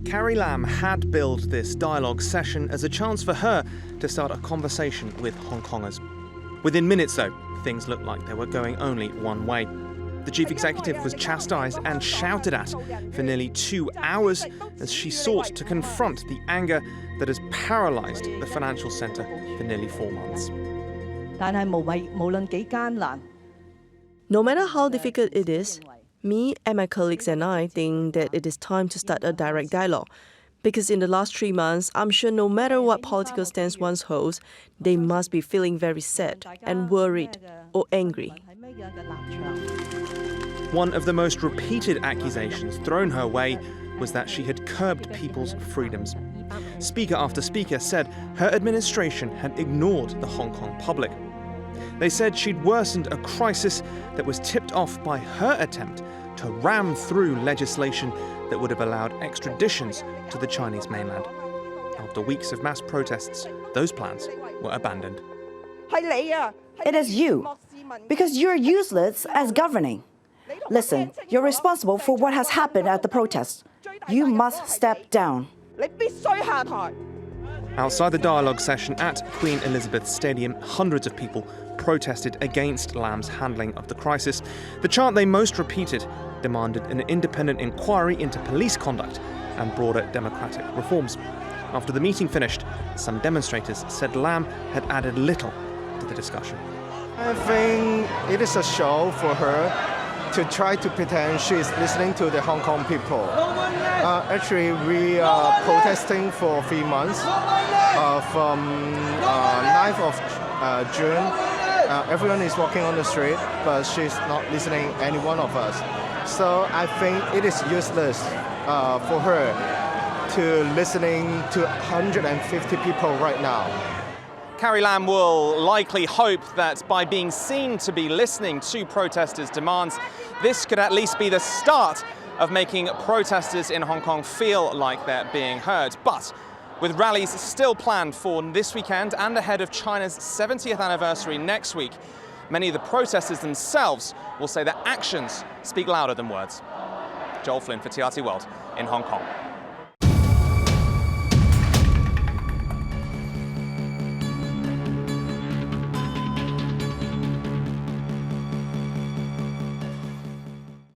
Carrie Lam had billed this dialogue session as a chance for her to start a conversation with Hong Kongers. Within minutes, though, things looked like they were going only one way. The chief executive was chastised and shouted at for nearly 2 hours as she sought to confront the anger that has paralysed the financial centre for nearly 4 months. No matter how difficult it is, me and my colleagues and I think that it is time to start a direct dialogue. Because in the last 3 months, I'm sure no matter what political stance one holds, they must be feeling very sad and worried or angry. One of the most repeated accusations thrown her way was that she had curbed people's freedoms. Speaker after speaker said her administration had ignored the Hong Kong public. They said she'd worsened a crisis that was tipped off by her attempt to ram through legislation that would have allowed extraditions to the Chinese mainland. After weeks of mass protests, those plans were abandoned. It is you, because you're useless as governing. Listen, you're responsible for what has happened at the protests. You must step down. Outside the dialogue session at Queen Elizabeth Stadium, hundreds of people protested against Lam's handling of the crisis. The chant they most repeated demanded an independent inquiry into police conduct and broader democratic reforms. After the meeting finished, some demonstrators said Lam had added little to the discussion. I think it is a show for her to try to pretend she is listening to the Hong Kong people. Actually, we are protesting for 3 months. From 9th of June, everyone is walking on the street, but she's not listening to any one of us. So I think it is useless for her to listening to 150 people right now. Carrie Lam will likely hope that by being seen to be listening to protesters' demands, this could at least be the start of making protesters in Hong Kong feel like they're being heard. But with rallies still planned for this weekend and ahead of China's 70th anniversary next week, many of the protesters themselves will say that actions speak louder than words. Flynn for TRT World in Hong Kong.